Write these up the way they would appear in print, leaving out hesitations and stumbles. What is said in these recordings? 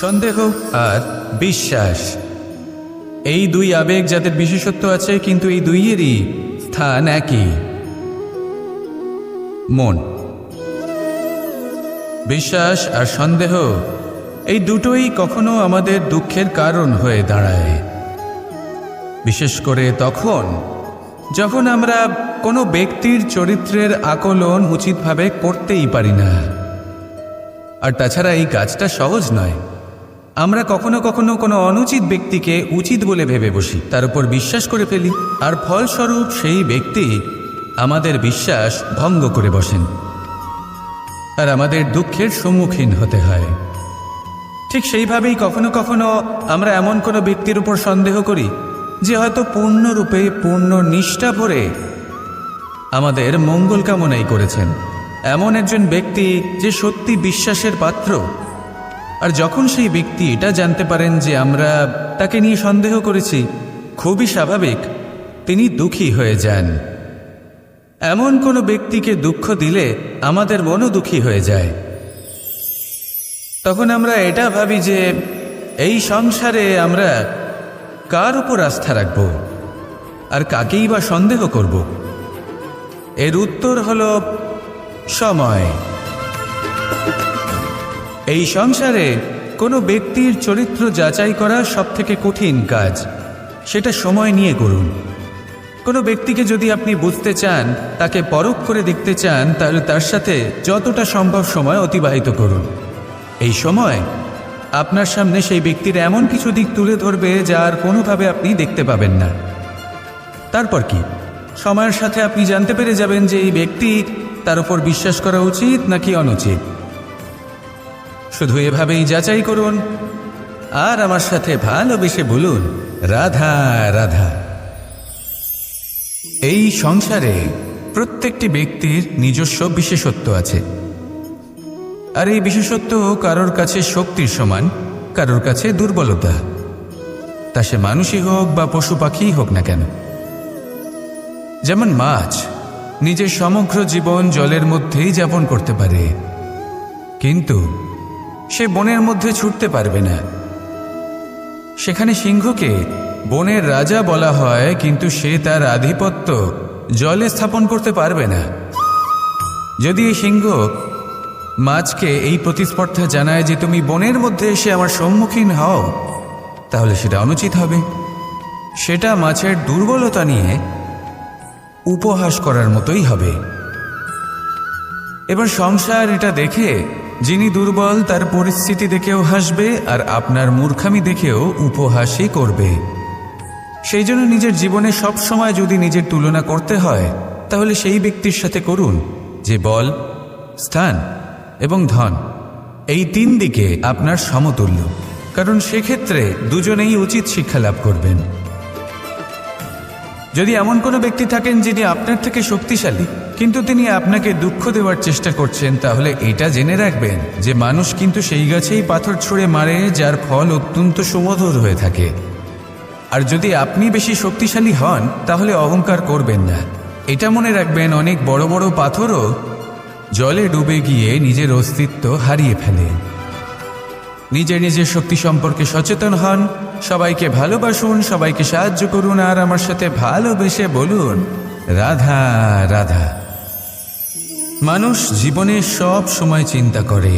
সন্দেহ আর বিশ্বাস, এই দুই আবেগ যাদের বিশেষত্ব আছে, কিন্তু এই দুইয়েরই স্থান একই, মন। বিশ্বাস আর সন্দেহ এই দুটোই কখনো আমাদের দুঃখের কারণ হয়ে দাঁড়ায়, বিশেষ করে তখন যখন আমরা কোনো ব্যক্তির চরিত্রের আকলন উচিতভাবে করতেই পারি না। আর তাছাড়া এই কাজটা সহজ নয়। আমরা কখনো কখনো কোনো অনুচিত ব্যক্তিকে উচিত বলে ভেবে বসি, তার উপর বিশ্বাস করে ফেলি, আর ফলস্বরূপ সেই ব্যক্তি আমাদের বিশ্বাস ভঙ্গ করে বসেন, আর আমাদের দুঃখের সম্মুখীন হতে হয়। ঠিক সেইভাবেই কখনো কখনো আমরা এমন কোনো ব্যক্তির উপর সন্দেহ করি যে হয়তো পূর্ণরূপে পূর্ণ নিষ্ঠা ভরে আমাদের মঙ্গল কামনাই করেছেন, এমন একজন ব্যক্তি যে সত্যি বিশ্বাসের পাত্র। আর যখন সেই ব্যক্তি এটা জানতে পারেন যে আমরা তাকে নিয়ে সন্দেহ করেছি, খুবই স্বাভাবিক তিনি দুঃখী হয়ে যান। এমন কোনো ব্যক্তিকে দুঃখ দিলে আমাদের মনও দুঃখী হয়ে যায়। তখন আমরা এটা ভাবি যে এই সংসারে আমরা কার উপর আস্থা রাখব আর কাকেই বা সন্দেহ করব? এর উত্তর হলো সময়। এই সংসারে কোনো ব্যক্তির চরিত্র যাচাই করা সবথেকে কঠিন কাজ, সেটা সময় নিয়ে করুন। কোনো ব্যক্তিকে যদি আপনি বুঝতে চান, তাকে পরখ করে দেখতে চান, তাহলে তার সাথে যতটা সম্ভব সময় অতিবাহিত করুন। এই সময় আপনার সামনে সেই ব্যক্তির এমন কিছু দিক তুলে ধরবে যার কোনোভাবে আপনি দেখতে পাবেন না। তারপর কি, সময়ের সাথে আপনি জানতে পেরে যাবেন যে এই ব্যক্তি, তার উপর বিশ্বাস করা উচিত নাকি অনুচিত। শুধু এভাবেই যাচাই করুন আর আমার সাথে ভালোবেসে বলুন, রাধা রাধা। এই সংসারে প্রত্যেকটি ব্যক্তির নিজস্ব বিশেষত্ব আছে, আর এই বিশেষত্ব কারোর কাছে শক্তির সমান, কারোর কাছে দুর্বলতা, তা সে মানুষই হোক বা পশু পাখিই হোক না কেন। যেমন মাছ নিজের সমগ্র জীবন জলের মধ্যেই যাপন করতে পারে, কিন্তু সে বনের মধ্যে ছুটতে পারবে না। সেখানে সিংহকে বনের রাজা বলা হয়, কিন্তু সে তার আধিপত্য জলে স্থাপন করতে পারবে না। যদি এই সিংহ মাছকে এই প্রতিস্পর্ধা জানায় যে তুমি বনের মধ্যে এসে আমার সম্মুখীন হও, তাহলে সেটা অনুচিত হবে। সেটা মাছের দুর্বলতা নিয়ে উপহাস করার মতোই হবে। এবার সংসার এটা দেখে যিনি দুর্বল তার পরিস্থিতি দেখেও হাসবে, আর আপনার মূর্খামি দেখেও উপহাসই করবে। সেই জন্য নিজের জীবনে সব সময় যদি নিজের তুলনা করতে হয়, তাহলে সেই ব্যক্তির সাথে করুন যে বল, স্থান এবং ধন, এই তিন দিকে আপনার সমতুল্য, কারণ সেক্ষেত্রে দুজনেই উচিত শিক্ষা লাভ করবেন। যদি এমন কোনো ব্যক্তি থাকেন যিনি আপনার থেকে শক্তিশালী, কিন্তু তিনি আপনাকে দুঃখ দেওয়ার চেষ্টা করছেন, তাহলে এটা জেনে রাখবেন যে মানুষ কিন্তু সেই গাছেই পাথর ছুঁড়ে মারে যার ফল অত্যন্ত সুমধুর হয়ে থাকে। আর যদি আপনি বেশি শক্তিশালী হন, তাহলে অহংকার করবেন না। এটা মনে রাখবেন, অনেক বড় বড় পাথরও জলে ডুবে গিয়ে নিজের অস্তিত্ব হারিয়ে ফেলে। নিজের নিজের শক্তি সম্পর্কে সচেতন হন, সবাইকে ভালোবাসুন, সবাইকে সাহায্য করুন, আর আমার সাথে ভালোবেসে বলুন, রাধা রাধা। মানুষ জীবনে সব সময় চিন্তা করে,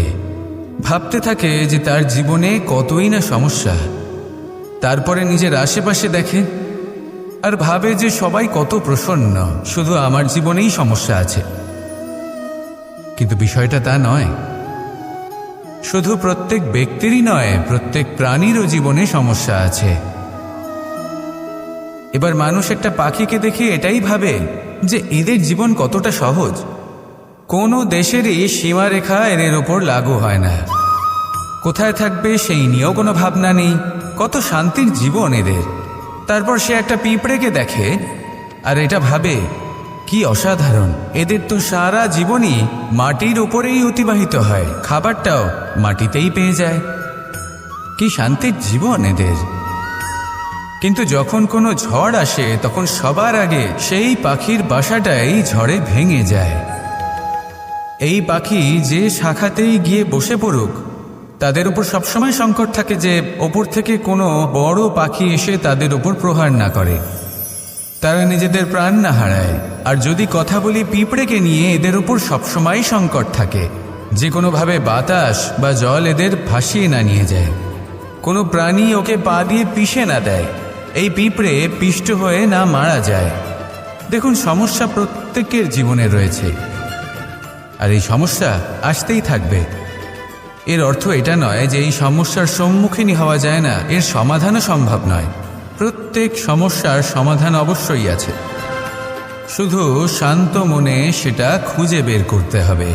ভাবতে থাকে যে তার জীবনে কতই না সমস্যা। তারপরে নিজের আশেপাশে দেখে আর ভাবে যে সবাই কত প্রসন্ন, শুধু আমার জীবনেই সমস্যা আছে। কিন্তু বিষয়টা তা নয়। শুধু প্রত্যেক ব্যক্তিরই নয়, প্রত্যেক প্রাণীরও জীবনে সমস্যা আছে। এবার মানুষ একটা পাখিকে দেখে এটাই ভাবে যে এদের জীবন কতটা সহজ। কোনো দেশেরই সীমারেখা এদের ওপর লাগু হয় না। কোথায় থাকবে সেই নিয়েও কোনো ভাবনা নেই, কত শান্তির জীবন এদের। তারপর সে একটা পিঁপড়েকে দেখে আর এটা ভাবে, কি অসাধারণ, এদের তো সারা জীবনই মাটির উপরেই অতিবাহিত হয়, খাবারটাও মাটিতেই পেয়ে যায়, কি শান্তির জীবন এদের। কিন্তু যখন কোনো ঝড় আসে, তখন সবার আগে সেই পাখির বাসাটাই ঝড়ে ভেঙে যায়। এই পাখি যে শাখাতেই গিয়ে বসে পড়ুক, তাদের উপর সবসময় সংকট থাকে যে ওপর থেকে কোনো বড় পাখি এসে তাদের উপর প্রহার না করে, তারা নিজেদের প্রাণ না হারায়। আর যদি কথা বলি পিঁপড়েকে নিয়ে, এদের উপর সবসময় সংকট থাকে যে কোনোভাবে বাতাস বা জল এদের ভাসিয়ে না নিয়ে যায়, কোনো প্রাণী ওকে পা দিয়ে পিষে না দেয়, এই পিঁপড়ে পিষ্ট হয়ে না মারা যায়। দেখুন, সমস্যা প্রত্যেকের জীবনে রয়েছে, আর এই সমস্যা আসতেই থাকবে। এর অর্থ এটা নয় যে এই সমস্যার সম্মুখীনই হওয়া যায় না, এর সমাধানও সম্ভব নয়। প্রত্যেক সমস্যার সমাধান অবশ্যই আছে, শুধু শান্ত মনে সেটা খুঁজে বের করতে হবে।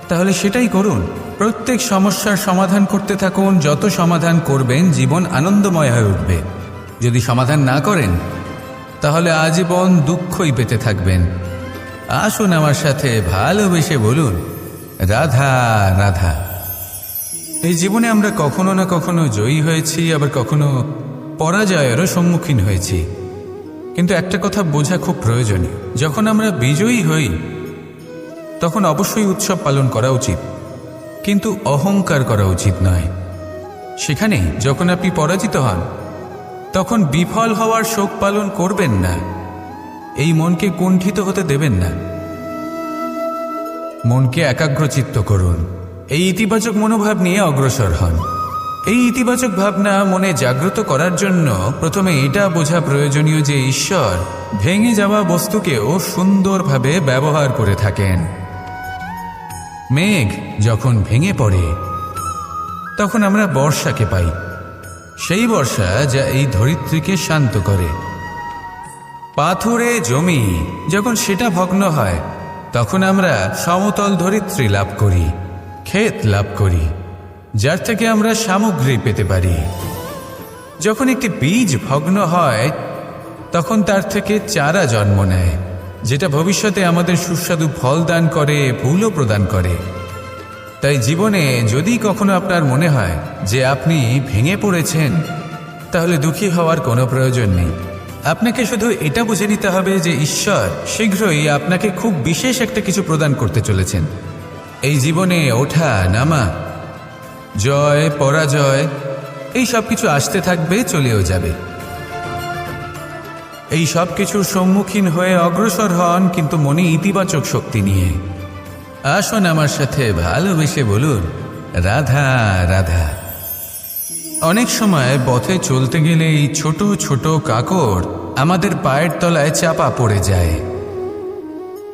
তাহলে সেটাই করুন, প্রত্যেক সমস্যার সমাধান করতে থাকুন। যত সমাধান করবেন জীবন আনন্দময় হয়ে উঠবে। যদি সমাধান না করেন তাহলে আজীবন দুঃখই পেতে থাকবেন। আসুন আমার সাথে ভালোবেসে বলুন, রাধা রাধা। এই জীবনে আমরা কখনো না কখনো জয়ী হয়েছি, আবার কখনো পরাজয়েরও সম্মুখীন হয়েছি। কিন্তু একটা কথা বোঝা খুব প্রয়োজনীয়, যখন আমরা বিজয়ী হই তখন অবশ্যই উৎসব পালন করা উচিত, কিন্তু অহংকার করা উচিত নয়। সেখানে যখন আপনি পরাজিত হন তখন বিফল হওয়ার শোক পালন করবেন না। এই মনকে কুণ্ঠিত হতে দেবেন না, মনকে একাগ্রচিত্ত করুন। এই ইতিবাচক মনোভাব নিয়ে অগ্রসর হন। এই ইতিবাচক ভাবনা মনে জাগ্রত করার জন্য প্রথমে এটা বোঝা প্রয়োজনীয় যে ঈশ্বর ভেঙে যাওয়া বস্তুকেও সুন্দরভাবে ব্যবহার করে থাকেন। মেঘ যখন ভেঙে পড়ে তখন আমরা বর্ষাকে পাই, সেই বর্ষা যা এই ধরিত্রীকে শান্ত করে। পাথুরে জমি যখন সেটা ভগ্ন হয় তখন আমরা সমতল ধরিত্রী লাভ করি, ক্ষেত লাভ করি, যার থেকে আমরা সামগ্রী পেতে পারি। যখন একটি বীজ ভগ্ন হয় তখন তার থেকে চারা জন্ম নেয়, যেটা ভবিষ্যতে আমাদের সুস্বাদু ফল দান করে, ফুলও প্রদান করে। তাই জীবনে যদি কখনো আপনার মনে হয় যে আপনি ভেঙে পড়েছেন, তাহলে দুঃখী হওয়ার কোনো প্রয়োজন নেই। আপনাকে শুধু এটা বুঝে নিতে হবে যে ঈশ্বর শীঘ্রই আপনাকে খুব বিশেষ একটা কিছু প্রদান করতে চলেছেন। এই জীবনে ওঠা নামা, জয় পরাজয়, এই সব কিছু আসতে থাকবে, চলেও যাবে। এই সব কিছুর সম্মুখীন হয়ে অগ্রসর হন, কিন্তু মনে ইতিবাচক শক্তি নিয়ে। আসুন আমার সাথে ভালোবেসে বলুন, রাধা রাধা। অনেক সময় পথে চলতে গেলে এই ছোট ছোট কাকড় আমাদের পায়ের তলায় চাপা পড়ে যায়,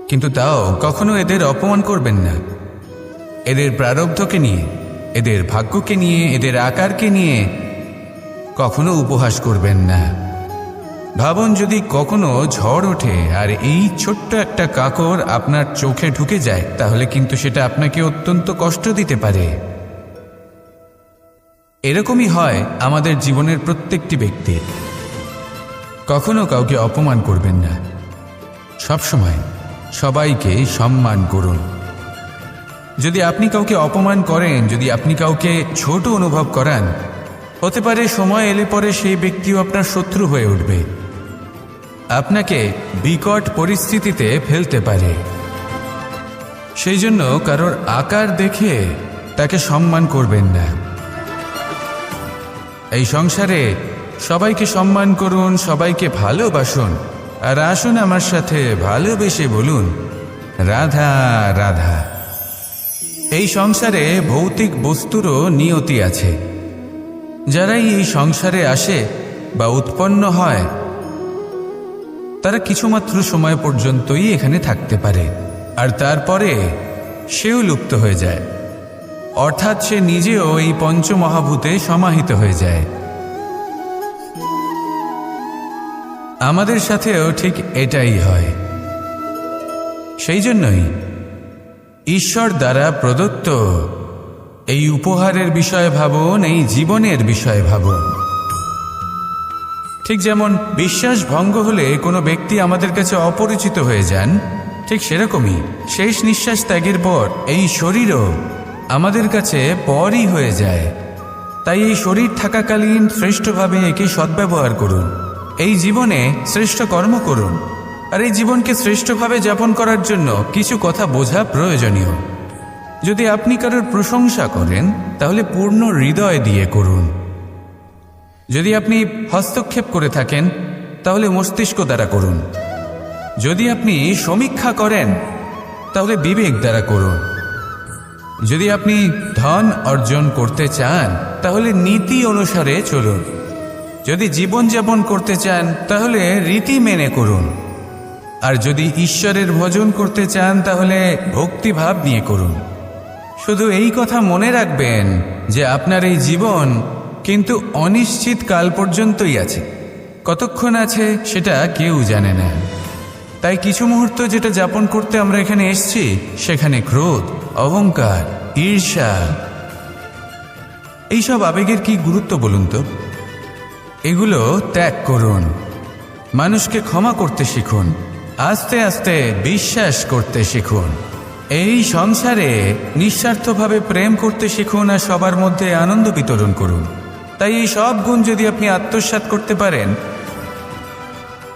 কিন্তু তাও কখনো এদের অপমান করবেন না। এদের প্রারব্ধকে নিয়ে, এদের ভাগ্যকে নিয়ে, এদের আকারকে নিয়ে কখনো উপহাস করবেন না। ভাবুন, যদি কখনো ঝড় ওঠে আর এই ছোট্ট একটা কাকড় আপনার চোখে ঢুকে যায়, তাহলে কিন্তু সেটা আপনাকে অত্যন্ত কষ্ট দিতে পারে। এরকমই হয় আমাদের জীবনের প্রত্যেকটি ব্যক্তি। কখনো কাউকে অপমান করবেন না, সবসময় সবাইকে সম্মান করুন। যদি আপনি কাউকে অপমান করেন, যদি আপনি কাউকে ছোট অনুভব করান, হতে পারে সময় এলে পরে সেই ব্যক্তিও আপনার শত্রু হয়ে উঠবে, আপনাকে বিকট পরিস্থিতিতে ফেলতে পারে। সেই জন্য কারোর আকার দেখে তাকে সম্মান করবেন না। এই সংসারে সবাইকে সম্মান করুন, সবাইকে ভালোবাসুন, আর আসুন আমার সাথে ভালোবেসে বলুন, রাধা রাধা। এই সংসারে ভৌতিক বস্তুরও নিয়তি আছে। যারাই এই সংসারে আসে বা উৎপন্ন হয় তারা কিছুমাত্র সময় পর্যন্তই এখানে থাকতে পারে, আর তারপরে সেও লুপ্ত হয়ে যায়, অর্থাৎ সে নিজেও এই পঞ্চমহাভূতে সমাহিত হয়ে যায়। আমাদের সাথেও ঠিক এটাই হয়। সেই জন্যই ঈশ্বর দ্বারা প্রদত্ত এই উপহারের বিষয়ে ভাবুন, এই জীবনের বিষয়ে ভাবুন। ঠিক যেমন বিশ্বাস ভঙ্গ হলে কোনো ব্যক্তি আমাদের কাছে অপরিচিত হয়ে যান, ঠিক সেরকমই শেষ নিঃশ্বাস ত্যাগের পর এই শরীরও আমাদের কাছে পরই হয়ে যায়। তাই এই শরীর থাকাকালীন শ্রেষ্ঠভাবে একে সদ্ব্যবহার করুন, এই জীবনে শ্রেষ্ঠ কর্ম করুন। আর এই জীবনকে শ্রেষ্ঠভাবে যাপন করার জন্য কিছু কথা বোঝা প্রয়োজনীয়। যদি আপনি কারোর প্রশংসা করেন তাহলে পূর্ণ হৃদয় দিয়ে করুন। যদি আপনি হস্তক্ষেপ করে থাকেন তাহলে মস্তিষ্ক দ্বারা করুন। যদি আপনি সমীক্ষা করেন তাহলে বিবেক দ্বারা করুন। যদি আপনি ধন অর্জন করতে চান তাহলে নীতি অনুসারে চলুন। যদি জীবনযাপন করতে চান তাহলে রীতি মেনে করুন। আর যদি ঈশ্বরের ভজন করতে চান তাহলে ভক্তিভাব নিয়ে করুন। শুধু এই কথা মনে রাখবেন যে আপনার এই জীবন কিন্তু অনিশ্চিত কাল পর্যন্তই আছে। কতক্ষণ আছে সেটা কেউ জানে না। তাই কিছু মুহূর্ত যেটা যাপন করতে আমরা এখানে এসেছি সেখানে ক্রোধ, অহংকার, ঈর্ষা, এইসব আবেগের কি গুরুত্ব বলুন তো? এগুলো ত্যাগ করুন। মানুষকে ক্ষমা করতে শিখুন। আস্তে আস্তে বিশ্বাস করতে শিখুন। এই সংসারে নিঃস্বার্থভাবে প্রেম করতে শিখুন আর সবার মধ্যে আনন্দ বিতরণ করুন। তাই এই সব গুণ যদি আপনি আত্মসাৎ করতে পারেন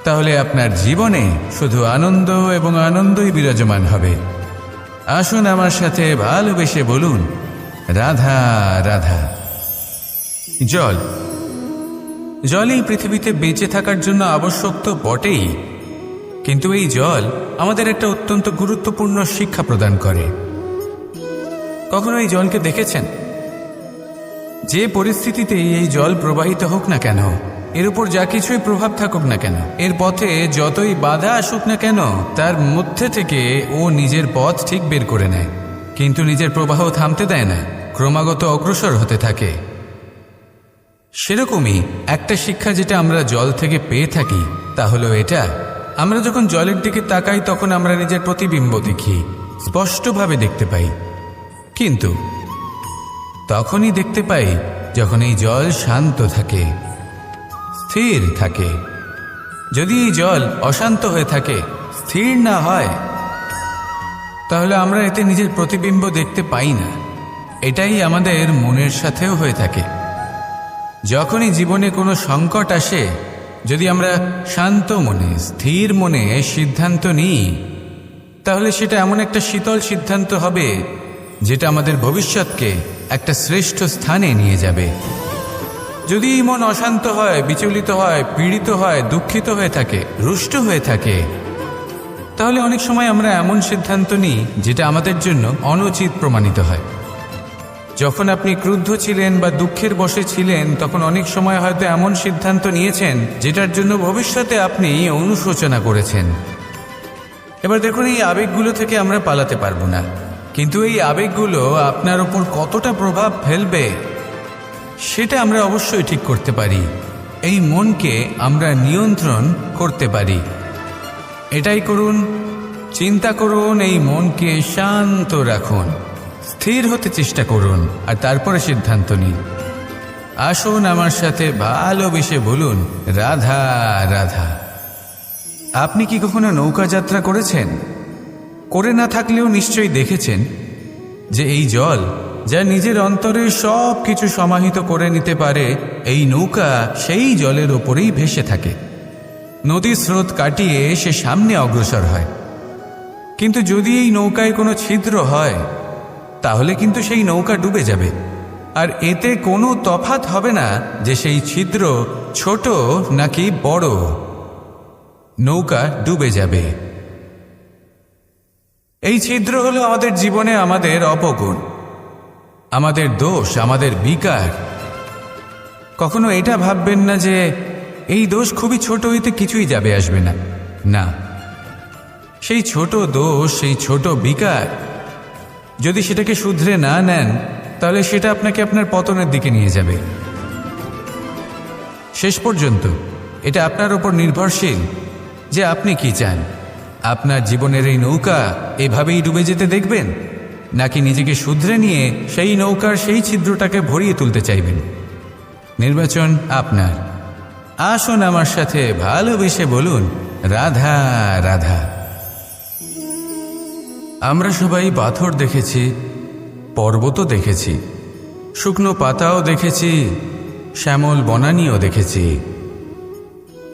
তাহলে আপনার জীবনে শুধু আনন্দ এবং আনন্দই বিরাজমান হবে। আসুন আমার সাথে ভালোবেসে বলুন, রাধা রাধা। জল জলই পৃথিবীতে বেঁচে থাকার জন্য আবশ্যক তো বটেই, কিন্তু এই জল আমাদের একটা অত্যন্ত গুরুত্বপূর্ণ শিক্ষা প্রদান করে। কখনো এই জলকে দেখেছেন? যে পরিস্থিতিতেই এই জল প্রবাহিত হোক না কেন, এর উপর যা কিছুই প্রভাব থাকুক না কেন, এর পথে যতই বাধা আসুক না কেন, তার মধ্যে থেকে ও নিজের পথ ঠিক বের করে নেয়, কিন্তু নিজের প্রবাহ থামতে দেয় না, ক্রমাগত অগ্রসর হতে থাকে। সেরকমই একটা শিক্ষা যেটা আমরা জল থেকে পেয়ে থাকি তা হলো এটা, আমরা যখন জলের দিকে তাকাই তখন আমরা নিজের প্রতিবিম্ব দেখি, স্পষ্টভাবে দেখতে পাই। কিন্তু তখনই দেখতে পাই যখন এই জল শান্ত থাকে, স্থির থাকে। যদি এই জল অশান্ত হয়ে থাকে, স্থির না হয়, তাহলে আমরা এতে নিজের প্রতিবিম্ব দেখতে পাই না। এটাই আমাদের মনের সাথেও হয়ে থাকে। যখনই জীবনে কোনো সংকট আসে, যদি আমরা শান্ত মনে, স্থির মনে সিদ্ধান্ত নিই, তাহলে সেটা এমন একটা শীতল সিদ্ধান্ত হবে যেটা আমাদের ভবিষ্যৎকে একটা শ্রেষ্ঠ স্থানে নিয়ে যাবে। যদি এই মন অশান্ত হয়, বিচলিত হয়, পীড়িত হয়, দুঃখিত হয়ে থাকে, রুষ্ট হয়ে থাকে, তাহলে অনেক সময় আমরা এমন সিদ্ধান্ত নিই যেটা আমাদের জন্য অনুচিত প্রমাণিত হয়। যখন আপনি ক্রুদ্ধ ছিলেন বা দুঃখের বশে ছিলেন, তখন অনেক সময় হয়তো এমন সিদ্ধান্ত নিয়েছেন যেটার জন্য ভবিষ্যতে আপনি অনুশোচনা করেছেন। এবার দেখুন, এই আবেগগুলো থেকে আমরা পালাতে পারবো না, কিন্তু এই আবেগগুলো আপনার উপর কতটা প্রভাব ফেলবে সেটা আমরা অবশ্যই ঠিক করতে পারি। এই মনকে আমরা নিয়ন্ত্রণ করতে পারি। এটাই করুন, চিন্তা করুন, এই মনকে শান্ত রাখুন, স্থির হতে চেষ্টা করুন, আর তারপরে সিদ্ধান্ত নিন। আসুন আমার সাথে ভালোবেসে বলুন, রাধা রাধা। আপনি কি কখনো নৌকা যাত্রা করেছেন? করে না থাকলেও নিশ্চয়ই দেখেছেন যে এই জল যা নিজের অন্তরে সব কিছু সমাহিত করে নিতে পারে, এই নৌকা সেই জলের ওপরেই ভেসে থাকে। নদীর স্রোত কাটিয়ে সে সামনে অগ্রসর হয়। কিন্তু যদি এই নৌকায় কোনো ছিদ্র হয়, তাহলে কিন্তু সেই নৌকা ডুবে যাবে। আর এতে কোনো তফাৎ হবে না যে সেই ছিদ্র ছোট নাকি বড়, নৌকা ডুবে যাবে। এই ছিদ্র হলো আমাদের জীবনে আমাদের অপগুণ, আমাদের দোষ, আমাদের বিকার। কখনো এটা ভাববেন না যে এই দোষ খুবই ছোট, হইতে কিছুই যাবে আসবে না। না, সেই ছোট দোষ, সেই ছোট বিকার যদি সেটাকে শুধরে না নেন, তাহলে সেটা আপনাকে আপনার পতনের দিকে নিয়ে যাবে। শেষ পর্যন্ত এটা আপনার উপর নির্ভরশীল যে আপনি কি চান। আপনার জীবনের এই নৌকা এভাবেই ডুবে যেতে দেখবেন, নাকি নিজেকে শুধরে নিয়ে সেই নৌকার সেই ছিদ্রটাকে ভরিয়ে তুলতে চাইবেন? নির্বাচন আপনার। আসুন আমার সাথে ভালোবেসে বলুন, রাধা রাধা। আমরা সবাই পাথর দেখেছি, পর্বতও দেখেছি, শুকনো পাতাও দেখেছি, শ্যামল বনানীও দেখেছি।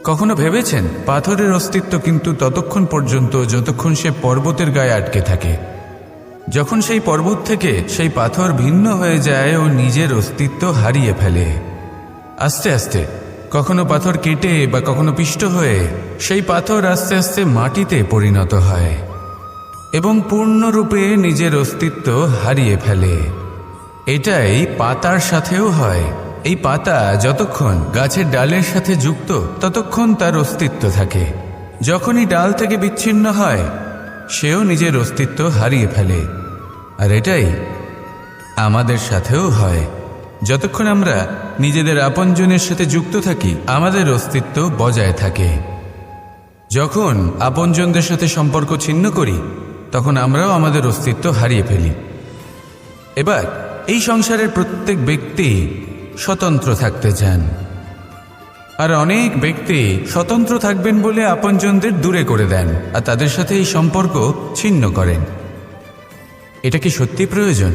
কখনো ভেবেছেন পাথরের অস্তিত্ব কিন্তু ততক্ষণ পর্যন্ত যতক্ষণ সে পর্বতের গায়ে আটকে থাকে। যখন সেই পর্বত থেকে সেই পাথর ভিন্ন হয়ে যায় ও নিজের অস্তিত্ব হারিয়ে ফেলে। আস্তে আস্তে কখনো পাথর কেটে বা কখনো পিষ্ট হয়ে সেই পাথর আস্তে আস্তে মাটিতে পরিণত হয় এবং পূর্ণরূপে নিজের অস্তিত্ব হারিয়ে ফেলে। এটাই পাতার সাথেও হয়। এই পাতা যতক্ষণ গাছের ডালের সাথে যুক্ত ততক্ষণ তার অস্তিত্ব থাকে। যখনই ডাল থেকে বিচ্ছিন্ন হয় সেও নিজের অস্তিত্ব হারিয়ে ফেলে। আর এটাই আমাদের সাথেও হয়। যতক্ষণ আমরা নিজেদের আপনজনের সাথে যুক্ত থাকি আমাদের অস্তিত্ব বজায় থাকে। যখন আপনজনদের সাথে সম্পর্ক ছিন্ন করি তখন আমরাও আমাদের অস্তিত্ব হারিয়ে ফেলি। এবার এই সংসারের প্রত্যেক ব্যক্তি স্বতন্ত্র থাকতে চান, আর অনেক ব্যক্তি স্বতন্ত্র থাকবেন বলে আপনজনদের দূরে করে দেন আর তাদের সাথে এই সম্পর্ক ছিন্ন করেন। এটা কি সত্যি প্রয়োজন?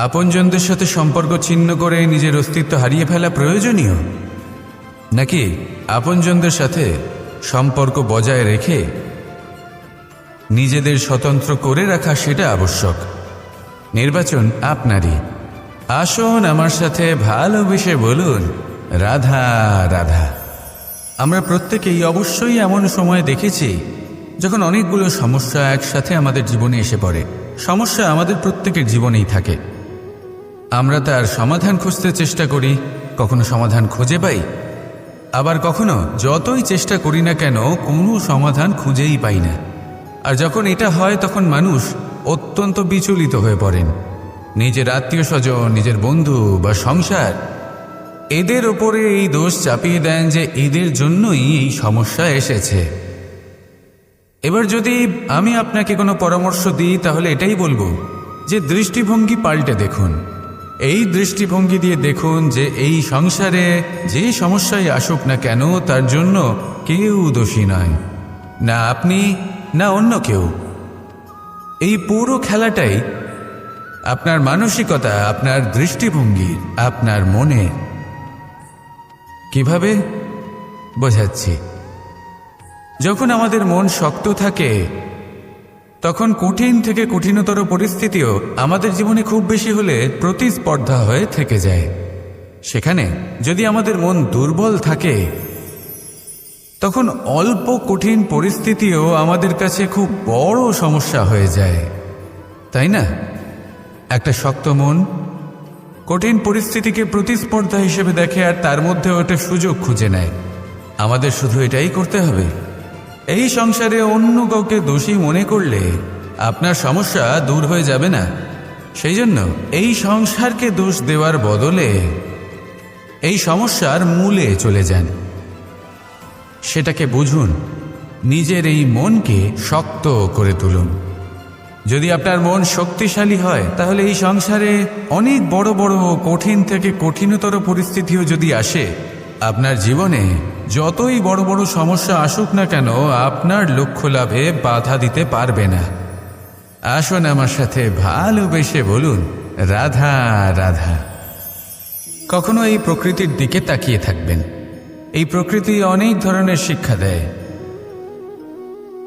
আপনজনদের সাথে সম্পর্ক ছিন্ন করে নিজের অস্তিত্ব হারিয়ে ফেলা প্রয়োজনীয়, নাকি আপনজনদের সাথে সম্পর্ক বজায় রেখে নিজেদের স্বতন্ত্র করে রাখা সেটা আবশ্যক? নির্বাচন আপনারই। আসুন আমার সাথে ভালোবেসে বলুন, রাধা রাধা। আমরা প্রত্যেকেই অবশ্যই এমন সময় দেখেছি যখন অনেকগুলো সমস্যা একসাথে আমাদের জীবনে এসে পড়ে। সমস্যা আমাদের প্রত্যেকের জীবনেই থাকে। আমরা তার সমাধান খুঁজতে চেষ্টা করি, কখনো সমাধান খুঁজে পাই, আবার কখনো যতই চেষ্টা করি না কেন কোনো সমাধান খুঁজেই পাই না। আর যখন এটা হয় তখন মানুষ অত্যন্ত বিচলিত হয়ে পড়েন। নিজের আত্মীয় স্বজন, নিজের বন্ধু বা সংসার, এদের ওপরে এই দোষ চাপিয়ে দেন যে এদের জন্যই এই সমস্যা এসেছে। এবার যদি আমি আপনাকে কোনো পরামর্শ দিই তাহলে এটাই বলবো যে দৃষ্টিভঙ্গি পাল্টে দেখুন। এই দৃষ্টিভঙ্গি দিয়ে দেখুন যে এই সংসারে যে সমস্যায় আসুক না কেন তার জন্য কেউ দোষী নয়, না আপনি না অন্য কেউ। এই পুরো খেলাটাই আপনার মানসিকতা, আপনার দৃষ্টিভঙ্গি, আপনার মনে। কিভাবে বোঝাচ্ছি? যখন আমাদের মন শক্ত থাকে তখন কঠিন থেকে কঠিনতর পরিস্থিতিও আমাদের জীবনে খুব বেশি হলে প্রতিস্পর্ধা হয়ে থেকে যায়। সেখানে যদি আমাদের মন দুর্বল থাকে তখন অল্প কঠিন পরিস্থিতিও আমাদের কাছে খুব বড় সমস্যা হয়ে যায়, তাই না? একটা শক্ত মন কঠিন পরিস্থিতিকে প্রতিস্পর্ধা হিসেবে দেখে আর তার মধ্যেও একটা সুযোগ খুঁজে নেয়। আমাদের শুধু এটাই করতে হবে। এই সংসারে অন্য কাউকে দোষী মনে করলে আপনার সমস্যা দূর হয়ে যাবে না। সেই জন্য এই সংসারকে দোষ দেওয়ার বদলে এই সমস্যার মূলে চলে যান, সেটাকে বুঝুন, নিজের এই মনকে শক্ত করে তুলুন। যদি আপনার মন শক্তিশালী হয় তাহলে এই সংসারে অনেক বড় বড় কঠিন থেকে কঠিনতর পরিস্থিতিও যদি আসে, আপনার জীবনে যতই বড় বড় সমস্যা আসুক না কেন আপনার লক্ষ্য লাভে বাধা দিতে পারবে না। আসুন আমার সাথে ভালোবেসে বলুন, রাধা রাধা। কখনো এই প্রকৃতির দিকে তাকিয়ে থাকবেন। এই প্রকৃতি অনেক ধরনের শিক্ষা দেয়।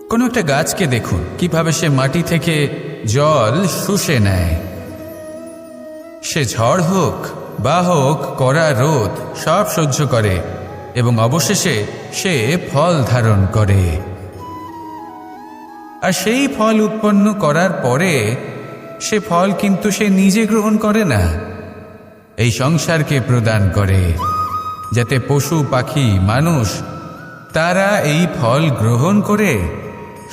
কোনো একটা গাছকে দেখুন কিভাবে সে মাটি থেকে জল শুষে নেয়। সে ঝড় হোক বা হোক কড়া রোদ সব সহ্য করে এবং অবশেষে সে ফল ধারণ করে। আর সেই ফল উৎপন্ন করার পরে সে ফল কিন্তু সে নিজে গ্রহণ করে না, এই সংসারকে প্রদান করে, যাতে পশু পাখি মানুষ তারা এই ফল গ্রহণ করে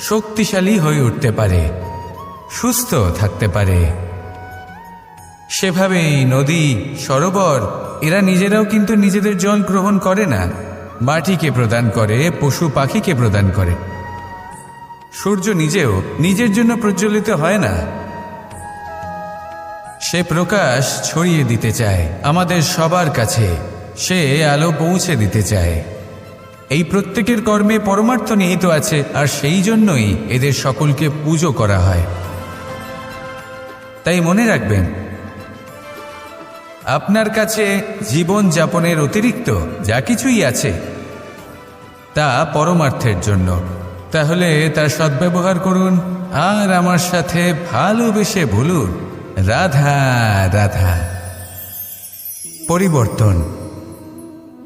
শক্তিশালী হয়ে উঠতে পারে, সুস্থ থাকতে পারে। সেভাবেই নদী, সরোবর এরা নিজেরাও কিন্তু নিজেদের জল গ্রহণ করে না, মাটিকে প্রদান করে, পশু পাখিকে প্রদান করে। সূর্য নিজেও নিজের জন্য প্রজ্বলিত হয় না, সে প্রকাশ ছড়িয়ে দিতে চায় আমাদের সবার কাছে, সে আলো পৌঁছে দিতে চায়। এই প্রত্যেকের কর্মে পরমার্থ নিহিত আছে, আর সেই জন্যই এদের সকলকে পুজো করা হয়। তাই মনে রাখবেন, আপনার কাছে জীবন যাপনের অতিরিক্ত যা কিছুই আছে তা পরমার্থের জন্য। তাহলে তার সদ্ব্যবহার করুন আর আমার সাথে ভালোবেসে বলুন রাধা রাধা। পরিবর্তন,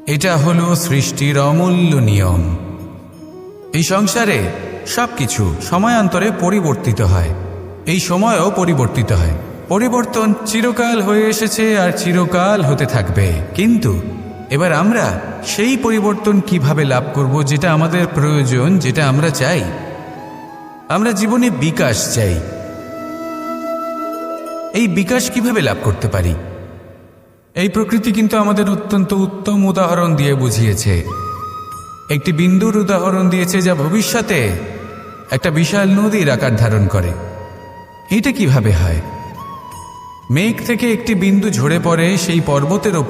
এটা হলো সৃষ্টির অমূল্য নিয়ম। এই সংসারে সবকিছু সময়ান্তরে পরিবর্তিত হয়, এই সময়ও পরিবর্তিত হয়। পরিবর্তন চিরকাল হয়ে এসেছে আর চিরকাল হতে থাকবে। কিন্তু এবার আমরা সেই পরিবর্তন কিভাবে লাভ করব, যেটা আমাদের প্রয়োজন, যেটা আমরা চাই। আমরা জীবনে বিকাশ চাই। এই বিকাশ কিভাবে লাভ করতে পারি? এই প্রকৃতি কিন্তু আমাদের অত্যন্ত উত্তম উদাহরণ দিয়ে বুঝিয়েছে। একটি বিন্দুর উদাহরণ দিয়েছে, যা ভবিষ্যতে একটা বিশাল নদীর আকার ধারণ করে। এটা কিভাবে হয়? মেঘ থেকে একটি বিন্দু ঝরে পড়ে সেই পর্বতের ওপর।